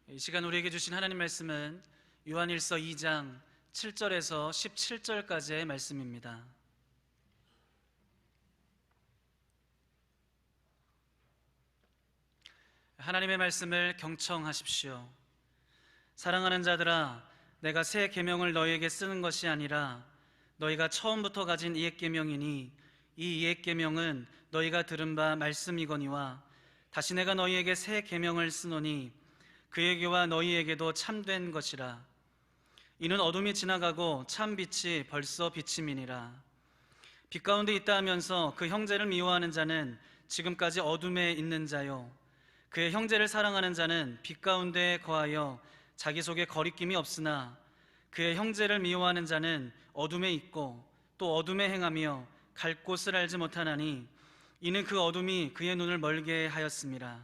이 시간 우리에게 주신 하나님 말씀은 요한일서 2장 7절에서 17절까지의 말씀입니다. 하나님의 말씀을 경청하십시오. 사랑하는 자들아, 내가 새 계명을 너희에게 쓰는 것이 아니라 너희가 처음부터 가진 옛 계명이니 이 옛 계명은 너희가 들은 바 말씀이거니와 다시 내가 너희에게 새 계명을 쓰노니 그에게와 너희에게도 참된 것이라. 이는 어둠이 지나가고 참 빛이 벌써 비침이니라. 빛 가운데 있다 하면서 그 형제를 미워하는 자는 지금까지 어둠에 있는 자요, 그의 형제를 사랑하는 자는 빛 가운데 거하여 자기 속에 거리낌이 없으나 그의 형제를 미워하는 자는 어둠에 있고 또 어둠에 행하며 갈 곳을 알지 못하나니 이는 그 어둠이 그의 눈을 멀게 하였음이라.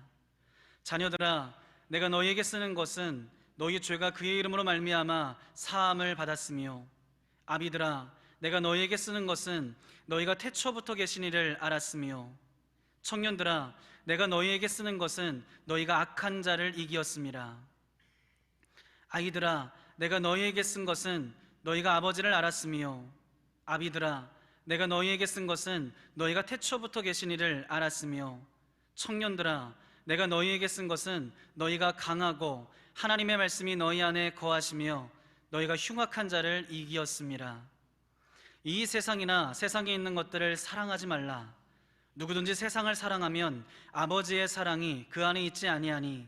자녀들아, 내가 너희에게 쓰는 것은 너희 죄가 그의 이름으로 말미암아 사함을 받았으며, 아비들아, 내가 너희에게 쓰는 것은 너희가 태초부터 계신 이를 알았으며, 청년들아, 내가 너희에게 쓰는 것은 너희가 악한 자를 이기었음이라. 아이들아, 내가 너희에게 쓴 것은 너희가 아버지를 알았으며, 아비들아, 내가 너희에게 쓴 것은 너희가 태초부터 계신 이를 알았으며, 청년들아, 내가 너희에게 쓴 것은 너희가 강하고 하나님의 말씀이 너희 안에 거하시며 너희가 흉악한 자를 이기었음이라. 이 세상이나 세상에 있는 것들을 사랑하지 말라. 누구든지 세상을 사랑하면 아버지의 사랑이 그 안에 있지 아니하니,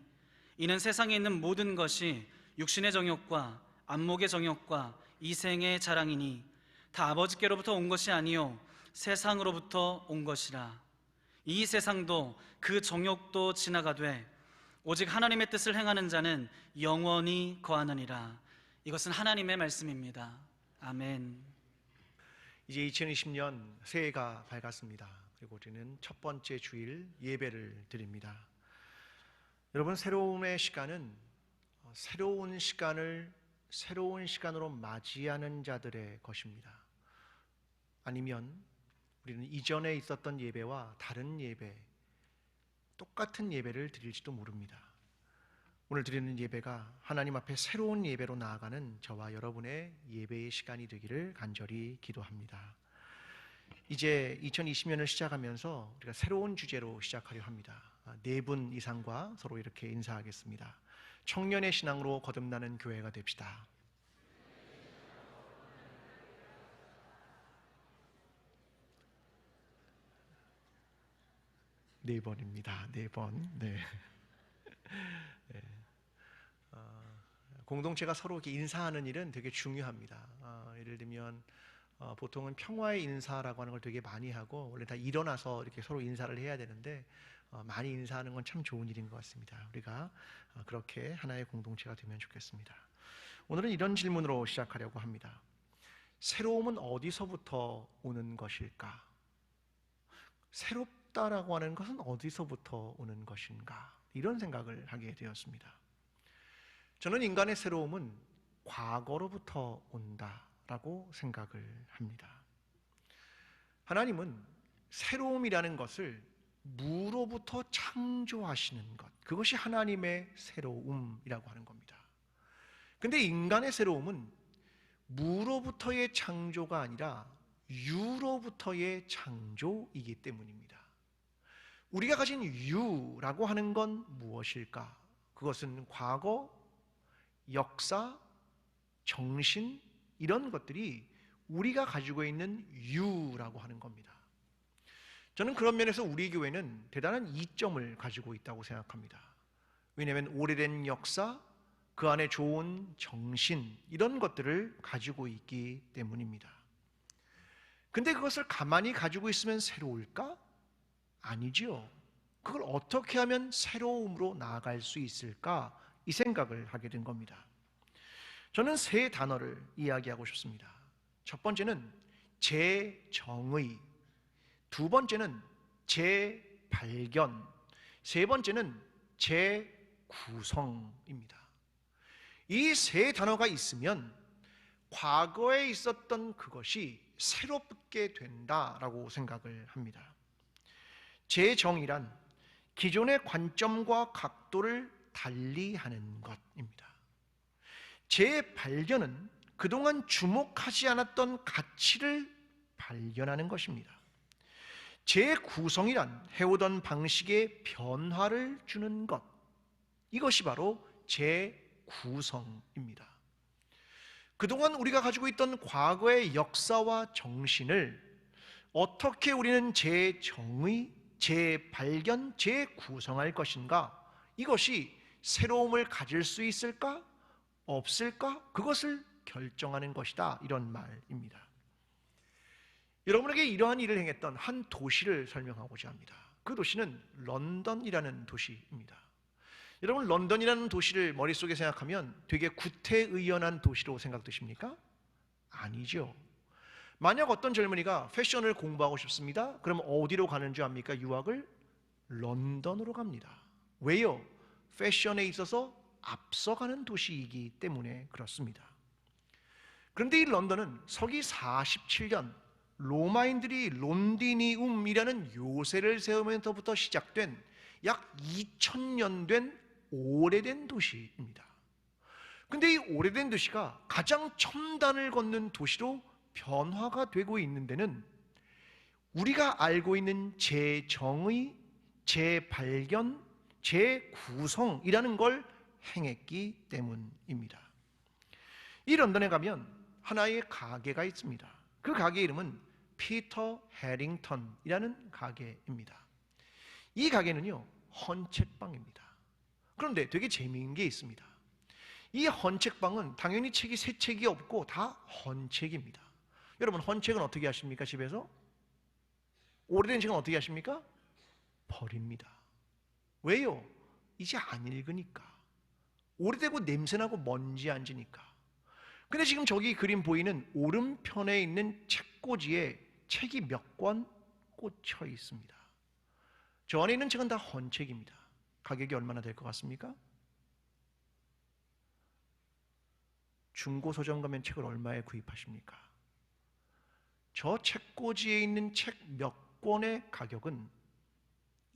이는 세상에 있는 모든 것이 육신의 정욕과 안목의 정욕과 이생의 자랑이니 다 아버지께로부터 온 것이 아니요 세상으로부터 온 것이라. 이 세상도 그 정욕도 지나가되 오직 하나님의 뜻을 행하는 자는 영원히 거하느니라. 이것은 하나님의 말씀입니다. 아멘. 이제 2020년 새해가 밝았습니다. 그리고 우리는 첫 번째 주일 예배를 드립니다. 여러분, 새로움의 시간은 새로운 시간을 새로운 시간으로 맞이하는 자들의 것입니다. 아니면 우리는 이전에 있었던 예배와 다른 예배, 똑같은 예배를 드릴지도 모릅니다. 오늘 드리는 예배가 하나님 앞에 새로운 예배로 나아가는 저와 여러분의 예배의 시간이 되기를 간절히 기도합니다. 이제 2020년을 시작하면서 우리가 새로운 주제로 시작하려 합니다. 4분 이상과 서로 이렇게 인사하겠습니다. 청년의 신앙으로 거듭나는 교회가 됩시다. 네 번입니다. 4번. 네. 네. 공동체가 서로 이렇게 인사하는 일은 되게 중요합니다. 예를 들면 보통은 평화의 인사라고 하는 걸 되게 많이 하고, 원래 다 일어나서 이렇게 서로 인사를 해야 되는데 많이 인사하는 건 참 좋은 일인 것 같습니다. 우리가 그렇게 하나의 공동체가 되면 좋겠습니다. 오늘은 이런 질문으로 시작하려고 합니다. 새로움은 어디서부터 오는 것일까? 새롭다라고 하는 것은 어디서부터 오는 것인가? 이런 생각을 하게 되었습니다. 저는 인간의 새로움은 과거로부터 온다라고 생각을 합니다. 하나님은 새로움이라는 것을 무로부터 창조하시는 것, 그것이 하나님의 새로움이라고 하는 겁니다. 근데 인간의 새로움은 무로부터의 창조가 아니라 유로부터의 창조이기 때문입니다. 우리가 가진 유라고 하는 건 무엇일까? 그것은 과거, 역사, 정신, 이런 것들이 우리가 가지고 있는 유라고 하는 겁니다. 저는 그런 면에서 우리 교회는 대단한 이점을 가지고 있다고 생각합니다. 왜냐하면 오래된 역사, 그 안에 좋은 정신, 이런 것들을 가지고 있기 때문입니다. 근데 그것을 가만히 가지고 있으면 새로울까? 아니지요. 그걸 어떻게 하면 새로움으로 나아갈 수 있을까? 이 생각을 하게 된 겁니다. 저는 3 단어를 이야기하고 싶습니다. 첫 번째는 재정의, 2번째는 재발견, 3번째는 재구성입니다. 이 3 단어가 있으면 과거에 있었던 그것이 새롭게 된다라고 생각을 합니다. 재정의란 기존의 관점과 각도를 달리하는 것입니다. 재발견은 그동안 주목하지 않았던 가치를 발견하는 것입니다. 재구성이란 해오던 방식의 변화를 주는 것, 이것이 바로 재구성입니다. 그동안 우리가 가지고 있던 과거의 역사와 정신을 어떻게 우리는 재정의, 재발견, 재구성할 것인가? 이것이 새로움을 가질 수 있을까? 없을까? 그것을 결정하는 것이다, 이런 말입니다. 여러분에게 이러한 일을 행했던 한 도시를 설명하고자 합니다. 그 도시는 런던이라는 도시입니다. 여러분, 런던이라는 도시를 머릿속에 생각하면 되게 구태의연한 도시로 생각되십니까? 아니죠. 만약 어떤 젊은이가 패션을 공부하고 싶습니다. 그럼 어디로 가는 줄 압니까? 유학을? 런던으로 갑니다. 왜요? 패션에 있어서 앞서가는 도시이기 때문에 그렇습니다. 그런데 이 런던은 서기 47년 로마인들이 론디니움이라는 요새를 세우면서부터 시작된 약 2000년 된 오래된 도시입니다. 그런데 이 오래된 도시가 가장 첨단을 걷는 도시로 변화가 되고 있는 데는 우리가 알고 있는 재정의, 재발견, 재구성이라는 걸 행했기 때문입니다. 이 런던에 가면 하나의 가게가 있습니다. 그 가게 이름은 피터 해링턴이라는 가게입니다. 이 가게는요, 헌책방입니다. 그런데 되게 재미있는 게 있습니다. 이 헌책방은 당연히 책이 새 책이 없고 다 헌책입니다. 여러분, 헌책은 어떻게 하십니까? 집에서? 오래된 책은 어떻게 하십니까? 버립니다. 왜요? 이제 안 읽으니까. 오래되고 냄새나고 먼지 앉으니까. 근데 지금 저기 그림 보이는 오른편에 있는 책꽂이에 책이 몇 권 꽂혀 있습니다. 저 안에 있는 책은 다 헌책입니다. 가격이 얼마나 될 것 같습니까? 중고 서점 가면 책을 얼마에 구입하십니까? 저 책꽂이에 있는 책 몇 권의 가격은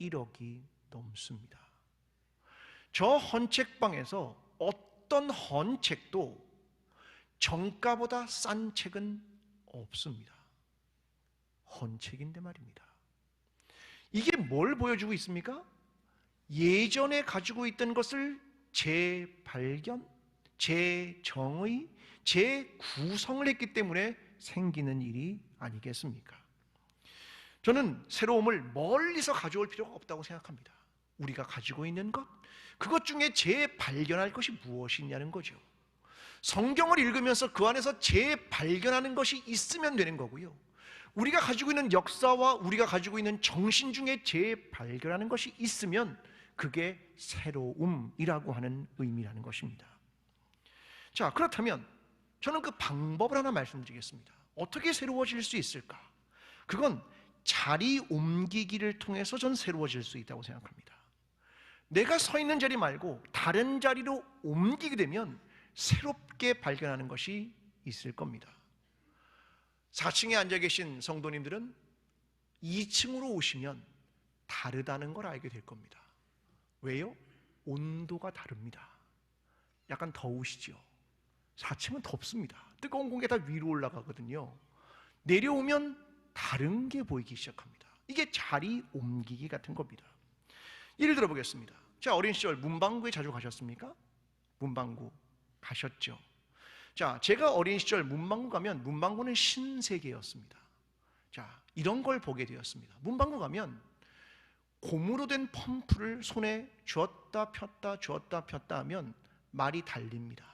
1억이 넘습니다. 저 헌책방에서 어떤 헌책도 정가보다 싼 책은 없습니다. 헌책인데 말입니다. 이게 뭘 보여주고 있습니까? 예전에 가지고 있던 것을 재발견, 재정의, 재구성을 했기 때문에 생기는 일이 아니겠습니까? 저는 새로움을 멀리서 가져올 필요가 없다고 생각합니다. 우리가 가지고 있는 것, 그것 중에 재발견할 것이 무엇이냐는 거죠. 성경을 읽으면서 그 안에서 재발견하는 것이 있으면 되는 거고요. 우리가 가지고 있는 역사와 우리가 가지고 있는 정신 중에 재발견하는 것이 있으면 그게 새로움이라고 하는 의미라는 것입니다. 자, 그렇다면 저는 그 방법을 하나 말씀드리겠습니다. 어떻게 새로워질 수 있을까? 그건 자리 옮기기를 통해서 전 새로워질 수 있다고 생각합니다. 내가 서 있는 자리 말고 다른 자리로 옮기게 되면 새롭게 발견하는 것이 있을 겁니다. 4층에 앉아 계신 성도님들은 2층으로 오시면 다르다는 걸 알게 될 겁니다. 왜요? 온도가 다릅니다. 약간 더우시죠? 4층은 덥습니다. 뜨거운 공기가 다 위로 올라가거든요. 내려오면 다른 게 보이기 시작합니다. 이게 자리 옮기기 같은 겁니다. 예를 들어 보겠습니다. 자, 어린 시절 문방구에 자주 가셨습니까? 문방구 가셨죠? 자, 제가 어린 시절 문방구 가면 문방구는 신세계였습니다. 자, 이런 걸 보게 되었습니다. 문방구 가면 고무로 된 펌프를 손에 쥐었다 폈다 쥐었다 폈다 하면 말이 달립니다.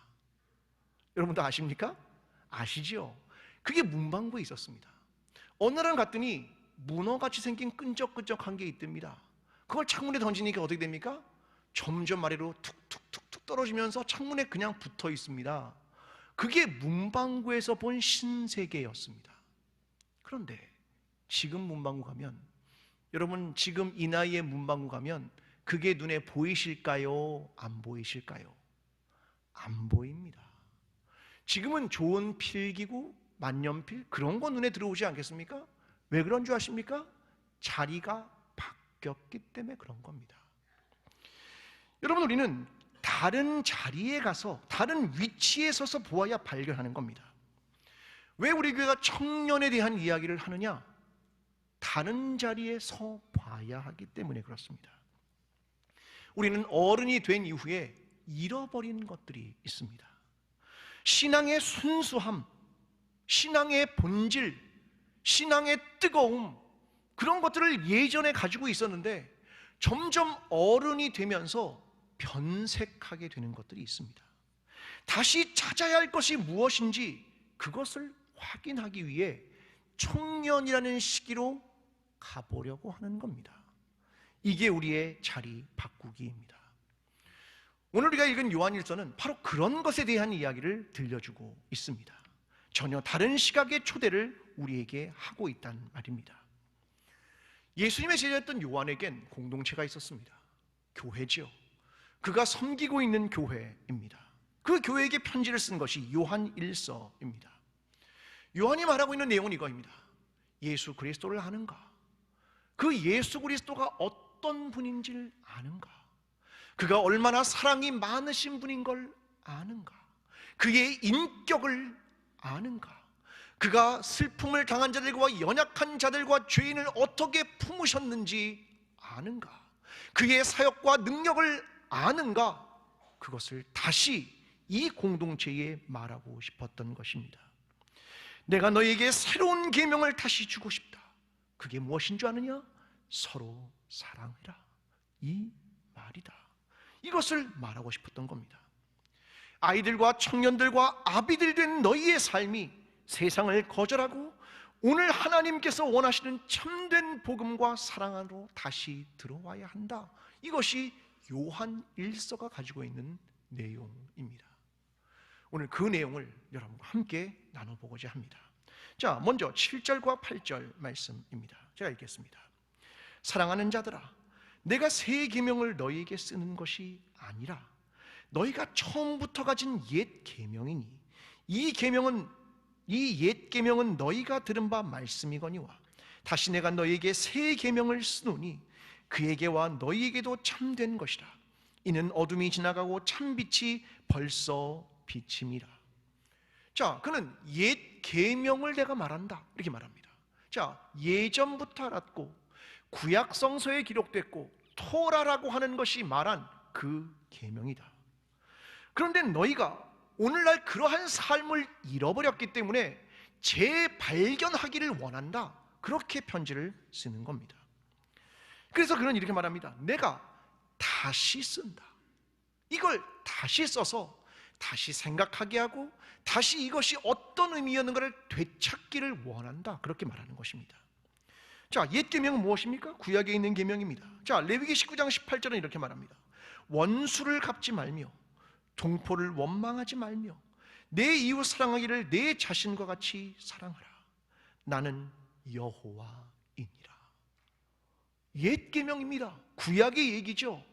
여러분도 아십니까? 아시죠? 그게 문방구에 있었습니다. 어느 날 갔더니 문어같이 생긴 끈적끈적한 게 있답니다. 그걸 창문에 던지니까 어떻게 됩니까? 점점 아래로 툭툭툭툭 떨어지면서 창문에 그냥 붙어 있습니다. 그게 문방구에서 본 신세계였습니다. 그런데 지금 문방구 가면, 여러분 지금 이 나이에 문방구 가면 그게 눈에 보이실까요? 안 보이실까요? 안 보입니다. 지금은 좋은 필기구, 만년필 그런 거 눈에 들어오지 않겠습니까? 왜 그런 줄 아십니까? 자리가 바뀌었기 때문에 그런 겁니다. 여러분, 우리는 다른 자리에 가서 다른 위치에 서서 보아야 발견하는 겁니다. 왜 우리 교회가 청년에 대한 이야기를 하느냐? 다른 자리에 서 봐야 하기 때문에 그렇습니다. 우리는 어른이 된 이후에 잃어버린 것들이 있습니다. 신앙의 순수함, 신앙의 본질, 신앙의 뜨거움, 그런 것들을 예전에 가지고 있었는데 점점 어른이 되면서 변색하게 되는 것들이 있습니다. 다시 찾아야 할 것이 무엇인지 그것을 확인하기 위해 청년이라는 시기로 가보려고 하는 겁니다. 이게 우리의 자리 바꾸기입니다. 오늘 우리가 읽은 요한일서는 바로 그런 것에 대한 이야기를 들려주고 있습니다. 전혀 다른 시각의 초대를 우리에게 하고 있단 말입니다. 예수님의 제자였던 요한에겐 공동체가 있었습니다. 교회지요. 그가 섬기고 있는 교회입니다. 그 교회에게 편지를 쓴 것이 요한일서입니다. 요한이 말하고 있는 내용은 이거입니다. 예수 그리스도를 아는가? 그 예수 그리스도가 어떤 분인지를 아는가? 그가 얼마나 사랑이 많으신 분인 걸 아는가? 그의 인격을 아는가? 그가 슬픔을 당한 자들과 연약한 자들과 죄인을 어떻게 품으셨는지 아는가? 그의 사역과 능력을 아는가? 그것을 다시 이 공동체에 말하고 싶었던 것입니다. 내가 너에게 새로운 계명을 다시 주고 싶다. 그게 무엇인 줄 아느냐? 서로 사랑해라. 이 말이다. 이것을 말하고 싶었던 겁니다. 아이들과 청년들과 아비들 된 너희의 삶이 세상을 거절하고 오늘 하나님께서 원하시는 참된 복음과 사랑 안으로 다시 들어와야 한다. 이것이 요한 1서가 가지고 있는 내용입니다. 오늘 그 내용을 여러분과 함께 나눠보고자 합니다. 자, 먼저 7절과 8절 말씀입니다. 제가 읽겠습니다. 사랑하는 자들아, 내가 새 계명을 너희에게 쓰는 것이 아니라 너희가 처음부터 가진 옛 계명이니 이 옛 계명은 너희가 들은 바 말씀이거니와 다시 내가 너희에게 새 계명을 쓰노니 그에게와 너희에게도 참된 것이라. 이는 어둠이 지나가고 참빛이 벌써 비침이라. 자, 그는 옛 계명을 내가 말한다 이렇게 말합니다. 자, 예전부터 알았고 구약 성서에 기록됐고 토라라고 하는 것이 말한 그 계명이다. 그런데 너희가 오늘날 그러한 삶을 잃어버렸기 때문에 재발견하기를 원한다. 그렇게 편지를 쓰는 겁니다. 그래서 그는 이렇게 말합니다. 내가 다시 쓴다. 이걸 다시 써서 다시 생각하게 하고 다시 이것이 어떤 의미였는가를 되찾기를 원한다. 그렇게 말하는 것입니다. 자, 옛 계명은 무엇입니까? 구약에 있는 계명입니다. 자, 레위기 19장 18절은 이렇게 말합니다. 원수를 갚지 말며 동포를 원망하지 말며 내 이웃 사랑하기를 내 자신과 같이 사랑하라. 나는 여호와이니라. 옛 계명입니다. 구약의 얘기죠.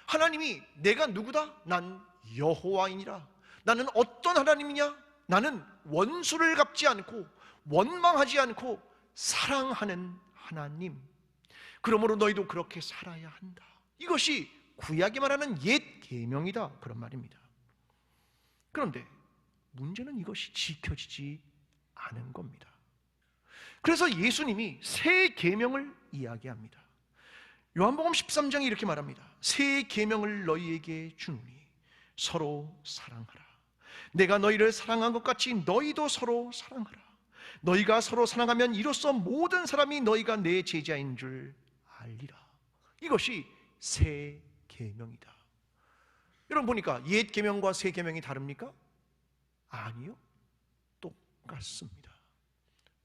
하나님이 내가 누구다? 난 여호와이니라. 나는 어떤 하나님이냐? 나는 원수를 갚지 않고 원망하지 않고 사랑하는 하나님. 그러므로 너희도 그렇게 살아야 한다. 이것이 구약이 말하는 옛 계명이다. 그런 말입니다. 그런데 문제는 이것이 지켜지지 않은 겁니다. 그래서 예수님이 새 계명을 이야기합니다. 요한복음 13장에 이렇게 말합니다. 새 계명을 너희에게 주노니 서로 사랑하라. 내가 너희를 사랑한 것 같이 너희도 서로 사랑하라. 너희가 서로 사랑하면 이로써 모든 사람이 너희가 내 제자인 줄 알리라. 이것이 새 계명이다. 여러분 보니까 옛 계명과 새 계명이 다릅니까? 아니요, 똑같습니다.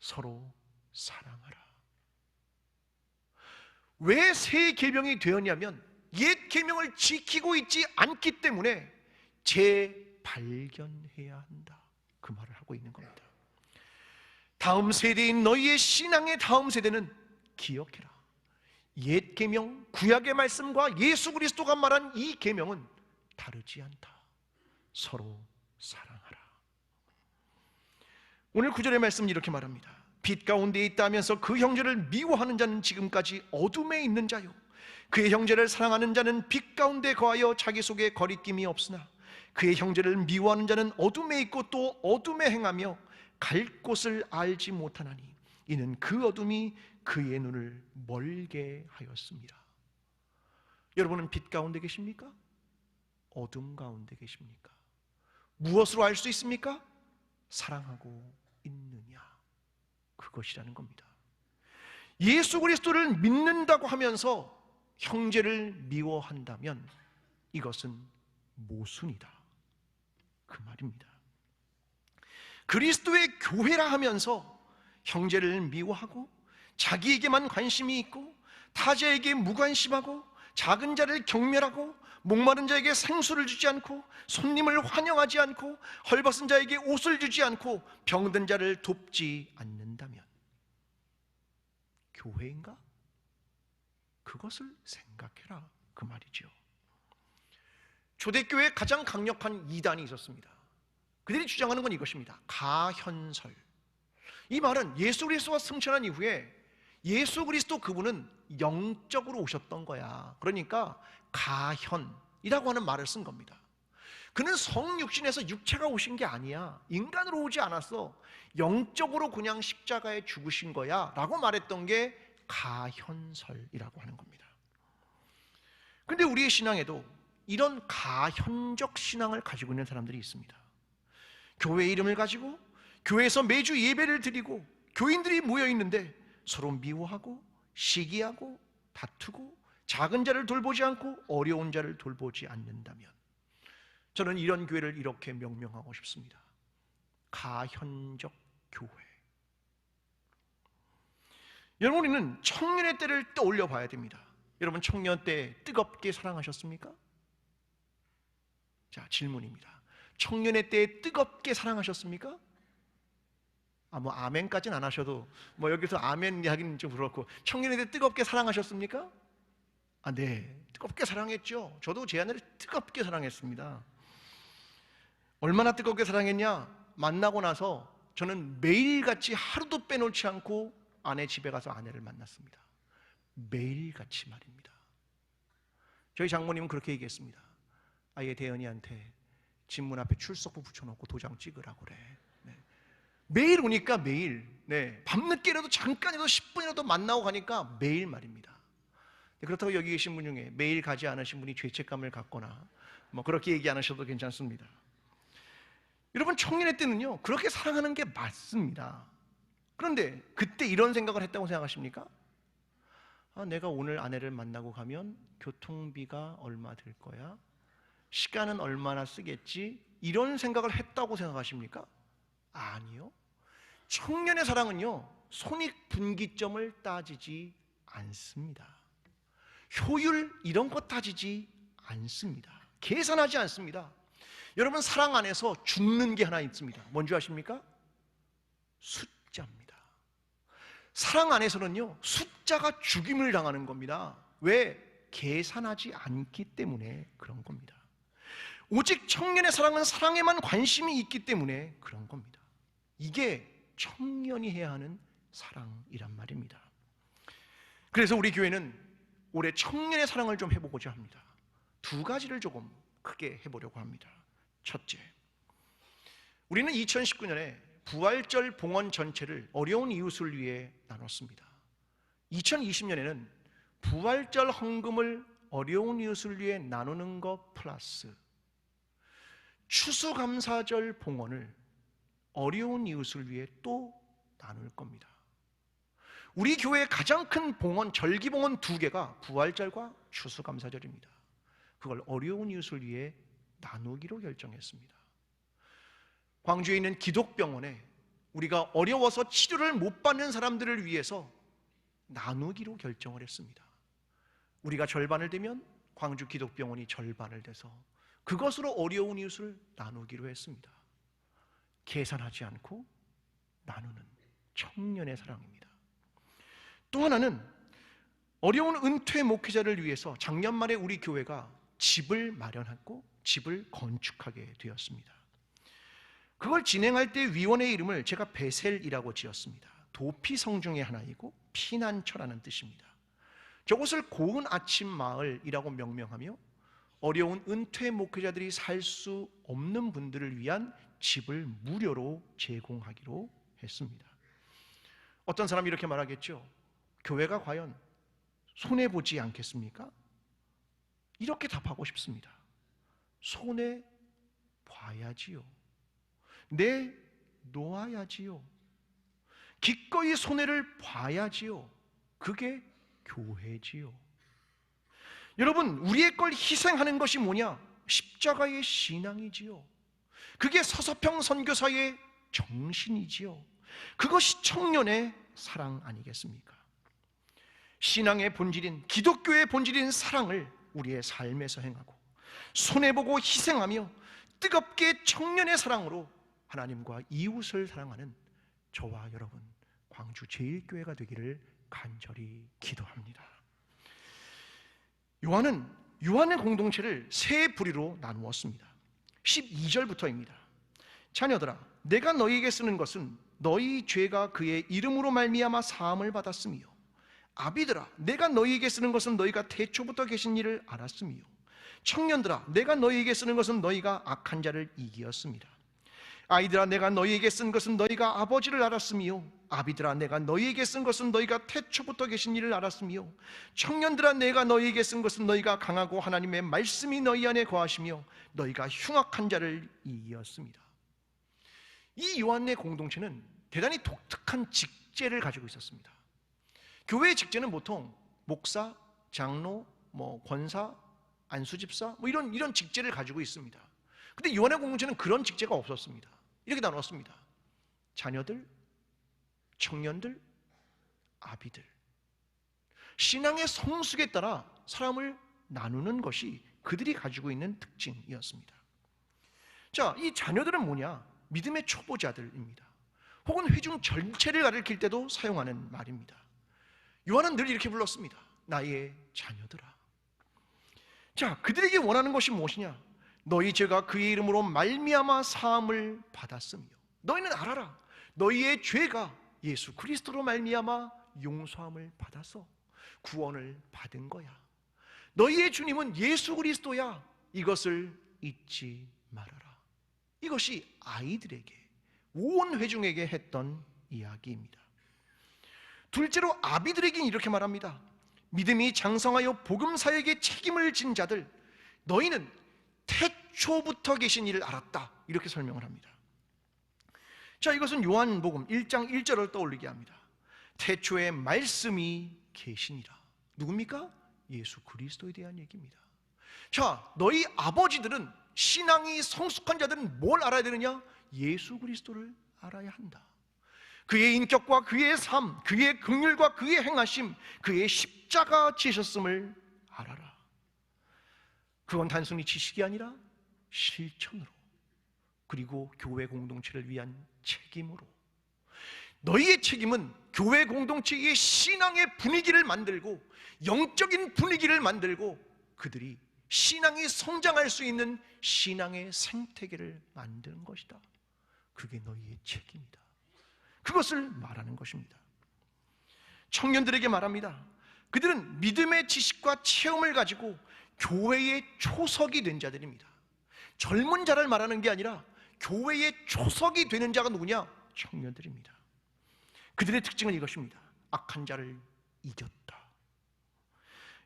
서로 사랑하라. 왜 새 계명이 되었냐면 옛 계명을 지키고 있지 않기 때문에 재발견해야 한다. 그 말을 하고 있는 겁니다. 다음 세대인 너희의 신앙의 다음 세대는 기억해라. 옛 계명, 구약의 말씀과 예수 그리스도가 말한 이 계명은 다르지 않다. 서로 사랑하라. 오늘 9절의 말씀은 이렇게 말합니다. 빛 가운데 있다 하면서 그 형제를 미워하는 자는 지금까지 어둠에 있는 자요 그의 형제를 사랑하는 자는 빛 가운데 거하여 자기 속에 거리낌이 없으나 그의 형제를 미워하는 자는 어둠에 있고 또 어둠에 행하며 갈 곳을 알지 못하나니 이는 그 어둠이 그의 눈을 멀게 하였습니다. 여러분은 빛 가운데 계십니까? 어둠 가운데 계십니까? 무엇으로 알 수 있습니까? 사랑하고 있느냐, 그것이라는 겁니다. 예수 그리스도를 믿는다고 하면서 형제를 미워한다면 이것은 모순이다, 그 말입니다. 그리스도의 교회라 하면서 형제를 미워하고 자기에게만 관심이 있고 타자에게 무관심하고 작은 자를 경멸하고 목마른 자에게 생수를 주지 않고 손님을 환영하지 않고 헐벗은 자에게 옷을 주지 않고 병든 자를 돕지 않는다면 교회인가? 그것을 생각해라, 그 말이죠. 초대교회에 가장 강력한 이단이 있었습니다. 그들이 주장하는 건 이것입니다. 가현설. 이 말은 예수 그리스도가 승천한 이후에 예수 그리스도 그분은 영적으로 오셨던 거야. 그러니까 가현이라고 하는 말을 쓴 겁니다. 그는 성육신에서 육체가 오신 게 아니야. 인간으로 오지 않았어. 영적으로 그냥 십자가에 죽으신 거야 라고 말했던 게 가현설이라고 하는 겁니다. 그런데 우리의 신앙에도 이런 가현적 신앙을 가지고 있는 사람들이 있습니다. 교회 이름을 가지고 교회에서 매주 예배를 드리고 교인들이 모여 있는데 서로 미워하고 시기하고 다투고 작은 자를 돌보지 않고 어려운 자를 돌보지 않는다면 저는 이런 교회를 이렇게 명명하고 싶습니다. 가현적 교회. 여러분, 우리는 청년의 때를 떠올려 봐야 됩니다. 여러분, 청년 때 뜨겁게 사랑하셨습니까? 자, 질문입니다. 청년의 때 뜨겁게 사랑하셨습니까? 뭐 아멘까지는 안 하셔도 여기서 아멘 이야기는 좀 그렇고 청년의 때 뜨겁게 사랑하셨습니까? 네, 뜨겁게 사랑했죠. 저도 제 아내를 뜨겁게 사랑했습니다. 얼마나 뜨겁게 사랑했냐? 만나고 나서 저는 매일같이 하루도 빼놓지 않고 아내 집에 가서 아내를 만났습니다. 매일같이 말입니다. 저희 장모님은 그렇게 얘기했습니다. 아예 대현이한테 집 문 앞에 출석부 붙여놓고 도장 찍으라고 그래. 매일 오니까 매일, 밤늦게라도 잠깐이라도 10분이라도 만나고 가니까 매일 말입니다. 그렇다고 여기 계신 분 중에 매일 가지 않으신 분이 죄책감을 갖거나 그렇게 얘기 안 하셔도 괜찮습니다. 여러분, 청년의 때는요 그렇게 사랑하는 게 맞습니다. 그런데 그때 이런 생각을 했다고 생각하십니까? 내가 오늘 아내를 만나고 가면 교통비가 얼마 들 거야? 시간은 얼마나 쓰겠지? 이런 생각을 했다고 생각하십니까? 아니요. 청년의 사랑은요 손익분기점을 따지지 않습니다. 효율 이런 거 따지지 않습니다. 계산하지 않습니다. 여러분, 사랑 안에서 죽는 게 하나 있습니다. 뭔지 아십니까? 숫자입니다. 사랑 안에서는요 숫자가 죽임을 당하는 겁니다. 왜? 계산하지 않기 때문에 그런 겁니다. 오직 청년의 사랑은 사랑에만 관심이 있기 때문에 그런 겁니다. 이게 청년이 해야 하는 사랑이란 말입니다. 그래서 우리 교회는 올해 청년의 사랑을 좀 해보고자 합니다. 두 가지를 조금 크게 해보려고 합니다. 첫째, 우리는 2019년에 부활절 봉헌 전체를 어려운 이웃을 위해 나눴습니다. 2020년에는 부활절 헌금을 어려운 이웃을 위해 나누는 것 플러스 추수감사절 봉헌을 어려운 이웃을 위해 또 나눌 겁니다. 우리 교회의 가장 큰 봉헌, 절기봉헌 두 개가 부활절과 추수감사절입니다. 그걸 어려운 이웃을 위해 나누기로 결정했습니다. 광주에 있는 기독병원에 우리가 어려워서 치료를 못 받는 사람들을 위해서 나누기로 결정을 했습니다. 우리가 절반을 되면 광주 기독병원이 절반을 돼서 그것으로 어려운 이웃을 나누기로 했습니다. 계산하지 않고 나누는 청년의 사랑입니다. 또 하나는 어려운 은퇴 목회자를 위해서 작년 말에 우리 교회가 집을 마련하고 집을 건축하게 되었습니다. 그걸 진행할 때 위원회의 이름을 제가 베셀이라고 지었습니다. 도피성 중에 하나이고 피난처라는 뜻입니다. 저곳을 고운 아침 마을이라고 명명하며 어려운 은퇴 목회자들이 살 수 없는 분들을 위한 집을 무료로 제공하기로 했습니다. 어떤 사람이 이렇게 말하겠죠. 교회가 과연 손해보지 않겠습니까? 이렇게 답하고 싶습니다. 손해봐야지요. 내놓아야지요. 기꺼이 손해를 봐야지요. 그게 교회지요. 여러분, 우리의 걸 희생하는 것이 뭐냐? 십자가의 신앙이지요. 그게 서서평 선교사의 정신이지요. 그것이 청년의 사랑 아니겠습니까? 신앙의 본질인, 기독교의 본질인 사랑을 우리의 삶에서 행하고 손해보고 희생하며 뜨겁게 청년의 사랑으로 하나님과 이웃을 사랑하는 저와 여러분 광주 제1교회가 되기를 간절히 기도합니다. 요한의 공동체를 세 부류로 나누었습니다. 12절부터입니다. 자녀들아, 내가 너희에게 쓰는 것은 너희 죄가 그의 이름으로 말미암아 사함을 받았으며, 아비들아, 내가 너희에게 쓰는 것은 너희가 태초부터 계신 일을 알았으며, 청년들아, 내가 너희에게 쓰는 것은 너희가 악한 자를 이기었습니다. 아이들아, 내가 너희에게 쓴 것은 너희가 아버지를 알았으며, 아비들아, 내가 너희에게 쓴 것은 너희가 태초부터 계신 일을 알았으며, 청년들아, 내가 너희에게 쓴 것은 너희가 강하고 하나님의 말씀이 너희 안에 거하시며 너희가 흉악한 자를 이기었습니다. 이 요한의 공동체는 대단히 독특한 직제를 가지고 있었습니다. 교회의 직제는 보통 목사, 장로, 권사, 안수집사 이런 직제를 가지고 있습니다. 근데 요한의 공동체는 그런 직제가 없었습니다. 이렇게 나눴습니다. 자녀들, 청년들, 아비들. 신앙의 성숙에 따라 사람을 나누는 것이 그들이 가지고 있는 특징이었습니다. 자, 이 자녀들은 뭐냐? 믿음의 초보자들입니다. 혹은 회중 전체를 가리킬 때도 사용하는 말입니다. 요한은 늘 이렇게 불렀습니다. 나의 자녀들아. 자, 그들에게 원하는 것이 무엇이냐? 너희 죄가 그의 이름으로 말미암아 사함을 받았으며, 너희는 알아라. 너희의 죄가 예수 그리스도로 말미암아 용서함을 받아서 구원을 받은 거야. 너희의 주님은 예수 그리스도야. 이것을 잊지 말아라. 이것이 아이들에게, 온 회중에게 했던 이야기입니다. 둘째로 아비들에게는 이렇게 말합니다. 믿음이 장성하여 복음사역에 책임을 진 자들, 너희는 태초부터 계신 일을 알았다. 이렇게 설명을 합니다. 자, 이것은 요한복음 1장 1절을 떠올리게 합니다. 태초에 말씀이 계시니라. 누굽니까? 예수 그리스도에 대한 얘기입니다. 자, 너희 아버지들은, 신앙이 성숙한 자들은 뭘 알아야 되느냐? 예수 그리스도를 알아야 한다. 그의 인격과 그의 삶, 그의 긍휼과 그의 행하심, 그의 십자가 지셨음을 알아라. 그건 단순히 지식이 아니라 실천으로, 그리고 교회 공동체를 위한 책임으로. 너희의 책임은 교회 공동체의 신앙의 분위기를 만들고, 영적인 분위기를 만들고, 그들이 신앙이 성장할 수 있는 신앙의 생태계를 만드는 것이다. 그게 너희의 책임이다. 그것을 말하는 것입니다. 청년들에게 말합니다. 그들은 믿음의 지식과 체험을 가지고 교회의 초석이 된 자들입니다. 젊은 자를 말하는 게 아니라 교회의 초석이 되는 자가 누구냐? 청년들입니다. 그들의 특징은 이것입니다. 악한 자를 이겼다.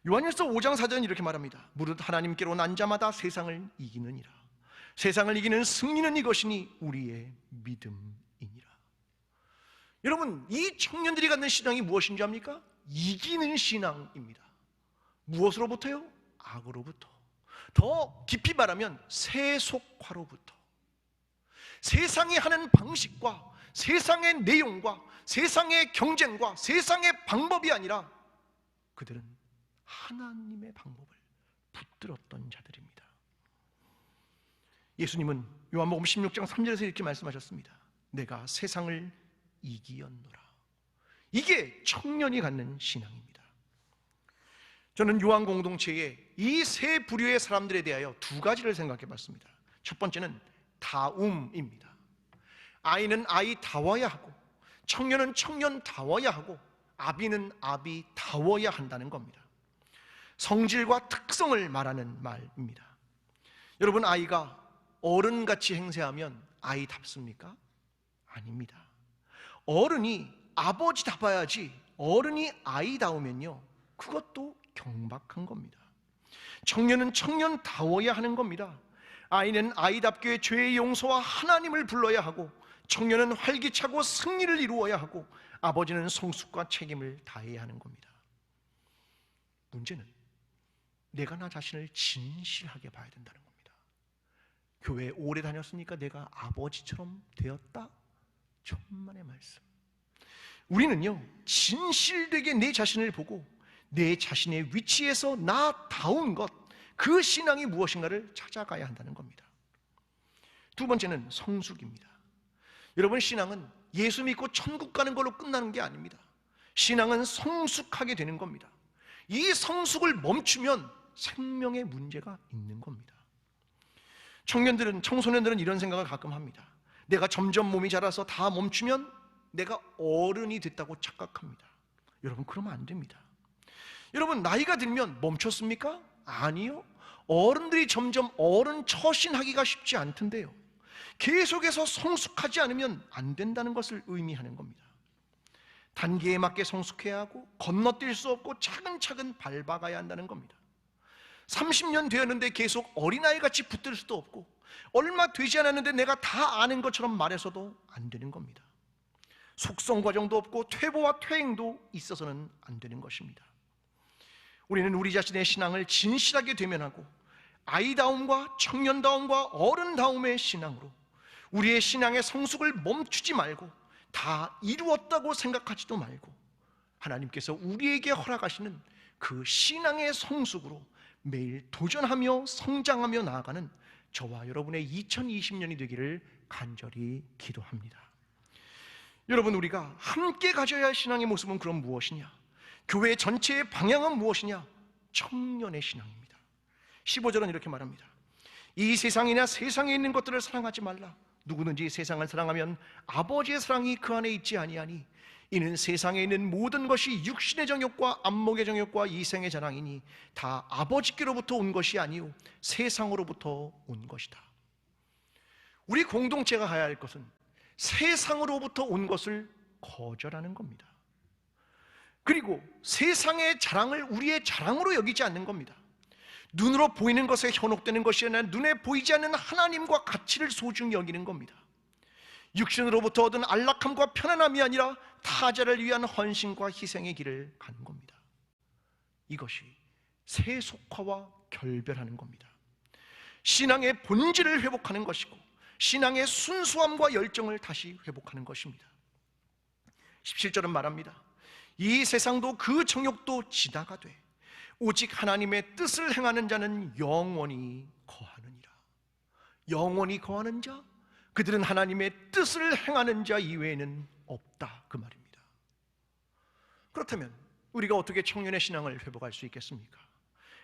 요한일서 5장 4절은 이렇게 말합니다. 무릇 하나님께로 난 자마다 세상을 이기느니라. 세상을 이기는 승리는 이것이니 우리의 믿음이니라. 여러분, 이 청년들이 갖는 신앙이 무엇인지 압니까? 이기는 신앙입니다. 무엇으로부터요? 악으로부터. 더 깊이 말하면 세속화로부터. 세상이 하는 방식과 세상의 내용과 세상의 경쟁과 세상의 방법이 아니라 그들은 하나님의 방법을 붙들었던 자들입니다. 예수님은 요한복음 16장 3절에서 이렇게 말씀하셨습니다. 내가 세상을 이기었노라. 이게 청년이 갖는 신앙입니다. 저는 요한 공동체의 이 세 부류의 사람들에 대하여 두 가지를 생각해 봤습니다. 첫 번째는 다움입니다. 아이는 아이다워야 하고, 청년은 청년다워야 하고, 아비는 아비다워야 한다는 겁니다. 성질과 특성을 말하는 말입니다. 여러분, 아이가 어른같이 행세하면 아이답습니까? 아닙니다. 어른이 아버지답아야지 어른이 아이다우면요, 그것도 경박한 겁니다. 청년은 청년다워야 하는 겁니다. 아이는 아이답게 죄의 용서와 하나님을 불러야 하고, 청년은 활기차고 승리를 이루어야 하고, 아버지는 성숙과 책임을 다해야 하는 겁니다. 문제는 내가 나 자신을 진실하게 봐야 된다는 겁니다. 교회 오래 다녔으니까 내가 아버지처럼 되었다? 천만의 말씀. 우리는요, 진실되게 내 자신을 보고 내 자신의 위치에서 나다운 것, 그 신앙이 무엇인가를 찾아가야 한다는 겁니다. 두 번째는 성숙입니다. 여러분, 신앙은 예수 믿고 천국 가는 걸로 끝나는 게 아닙니다. 신앙은 성숙하게 되는 겁니다. 이 성숙을 멈추면 생명에 문제가 있는 겁니다. 청소년들은 이런 생각을 가끔 합니다. 내가 점점 몸이 자라서 다 멈추면 내가 어른이 됐다고 착각합니다. 여러분, 그러면 안 됩니다. 여러분, 나이가 들면 멈췄습니까? 아니요. 어른들이 점점 어른 처신하기가 쉽지 않던데요, 계속해서 성숙하지 않으면 안 된다는 것을 의미하는 겁니다. 단계에 맞게 성숙해야 하고, 건너뛸 수 없고 차근차근 밟아가야 한다는 겁니다. 30년 되었는데 계속 어린아이같이 붙들 수도 없고, 얼마 되지 않았는데 내가 다 아는 것처럼 말해서도 안 되는 겁니다. 숙성 과정도 없고 퇴보와 퇴행도 있어서는 안 되는 것입니다. 우리는 우리 자신의 신앙을 진실하게 되면하고, 아이다움과 청년다움과 어른다움의 신앙으로 우리의 신앙의 성숙을 멈추지 말고, 다 이루었다고 생각하지도 말고, 하나님께서 우리에게 허락하시는 그 신앙의 성숙으로 매일 도전하며 성장하며 나아가는 저와 여러분의 2020년이 되기를 간절히 기도합니다. 여러분, 우리가 함께 가져야 할 신앙의 모습은 그럼 무엇이냐? 교회 전체의 방향은 무엇이냐? 청년의 신앙입니다. 15절은 이렇게 말합니다. 이 세상이나 세상에 있는 것들을 사랑하지 말라. 누구든지 세상을 사랑하면 아버지의 사랑이 그 안에 있지 아니하니, 이는 세상에 있는 모든 것이 육신의 정욕과 안목의 정욕과 이생의 자랑이니 다 아버지께로부터 온 것이 아니요 세상으로부터 온 것이다. 우리 공동체가 해야 할 것은 세상으로부터 온 것을 거절하는 겁니다. 그리고 세상의 자랑을 우리의 자랑으로 여기지 않는 겁니다. 눈으로 보이는 것에 현혹되는 것이 아니라 눈에 보이지 않는 하나님과 가치를 소중히 여기는 겁니다. 육신으로부터 얻은 안락함과 편안함이 아니라 타자를 위한 헌신과 희생의 길을 가는 겁니다. 이것이 세속화와 결별하는 겁니다. 신앙의 본질을 회복하는 것이고, 신앙의 순수함과 열정을 다시 회복하는 것입니다. 17절은 말합니다. 이 세상도 그 정욕도 지나가되 오직 하나님의 뜻을 행하는 자는 영원히 거하느니라. 영원히 거하는 자, 그들은 하나님의 뜻을 행하는 자 이외에는 없다, 그 말입니다. 그렇다면 우리가 어떻게 청년의 신앙을 회복할 수 있겠습니까?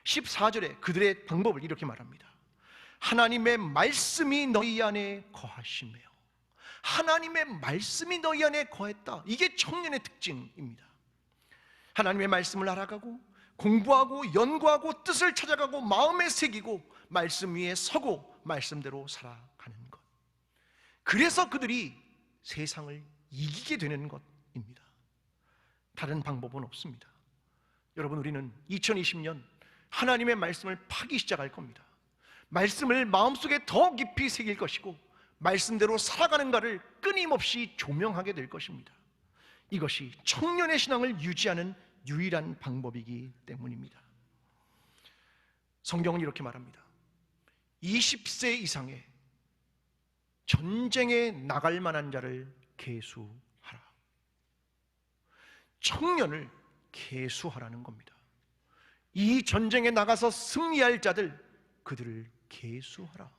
14절에 그들의 방법을 이렇게 말합니다. 하나님의 말씀이 너희 안에 거하시며. 하나님의 말씀이 너희 안에 거했다. 이게 청년의 특징입니다. 하나님의 말씀을 알아가고 공부하고 연구하고 뜻을 찾아가고 마음에 새기고 말씀 위에 서고 말씀대로 살아가는 것. 그래서 그들이 세상을 이기게 되는 것입니다. 다른 방법은 없습니다. 여러분, 우리는 2020년 하나님의 말씀을 파기 시작할 겁니다. 말씀을 마음속에 더 깊이 새길 것이고, 말씀대로 살아가는가를 끊임없이 조명하게 될 것입니다. 이것이 청년의 신앙을 유지하는 유일한 방법이기 때문입니다. 성경은 이렇게 말합니다. 20세 이상의 전쟁에 나갈 만한 자를 계수하라. 청년을 계수하라는 겁니다. 이 전쟁에 나가서 승리할 자들, 그들을 계수하라.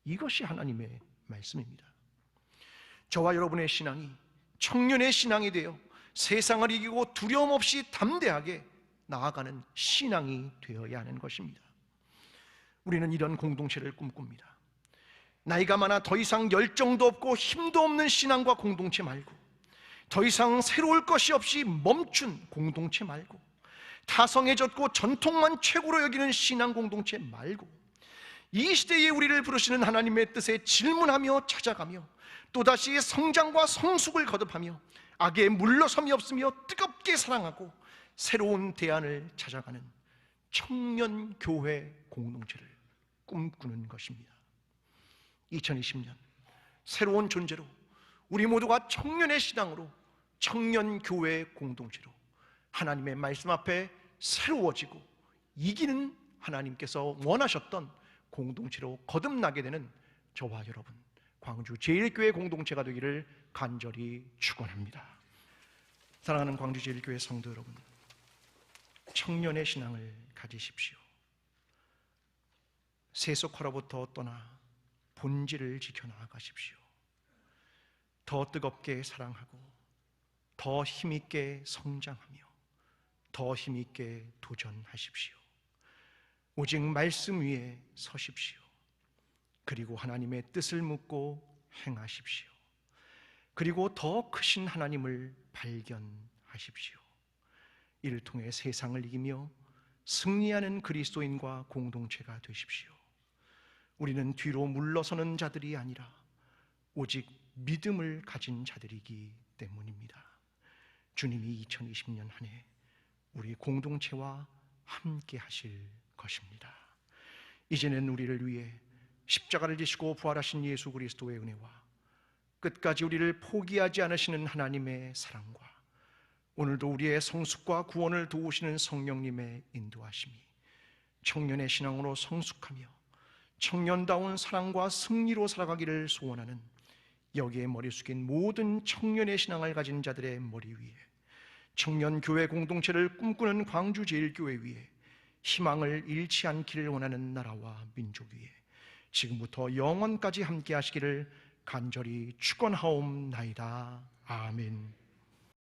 이것이 하나님의 말씀입니다. 저와 여러분의 신앙이 청년의 신앙이 되어 세상을 이기고 두려움 없이 담대하게 나아가는 신앙이 되어야 하는 것입니다. 우리는 이런 공동체를 꿈꿉니다. 나이가 많아 더 이상 열정도 없고 힘도 없는 신앙과 공동체 말고, 더 이상 새로울 것이 없이 멈춘 공동체 말고, 타성해졌고 전통만 최고로 여기는 신앙 공동체 말고 이 시대에 우리를 부르시는 하나님의 뜻에 질문하며 찾아가며 또다시 성장과 성숙을 거듭하며 악에 물러섬이 없으며 뜨겁게 사랑하고 새로운 대안을 찾아가는 청년 교회 공동체를 꿈꾸는 것입니다. 2020년 새로운 존재로 우리 모두가 청년의 신앙으로 청년 교회 공동체로 하나님의 말씀 앞에 새로워지고 이기는 하나님께서 원하셨던 공동체로 거듭나게 되는 저와 여러분 광주 제1교회 공동체가 되기를 간절히 축원합니다. 사랑하는 광주 제1교회 성도 여러분, 청년의 신앙을 가지십시오. 세속화로부터 떠나 본질을 지켜나가십시오. 더 뜨겁게 사랑하고 더 힘있게 성장하며 더 힘있게 도전하십시오. 오직 말씀 위에 서십시오. 그리고 하나님의 뜻을 묻고 행하십시오. 그리고 더 크신 하나님을 발견하십시오. 이를 통해 세상을 이기며 승리하는 그리스도인과 공동체가 되십시오. 우리는 뒤로 물러서는 자들이 아니라 오직 믿음을 가진 자들이기 때문입니다. 주님이 2020년 한 해 우리 공동체와 함께 하실 것입니다. 이제는 우리를 위해 십자가를 지시고 부활하신 예수 그리스도의 은혜와 끝까지 우리를 포기하지 않으시는 하나님의 사랑과 오늘도 우리의 성숙과 구원을 도우시는 성령님의 인도하심이 청년의 신앙으로 성숙하며 청년다운 사랑과 승리로 살아가기를 소원하는 여기에 머리 숙인 모든 청년의 신앙을 가진 자들의 머리 위에 청년 교회 공동체를 꿈꾸는 광주 제1교회 위에 희망을 잃지 않기를 원하는 나라와 민족 위에 지금부터 영원까지 함께 하시기를 간절히 축원하옵나이다. 아멘.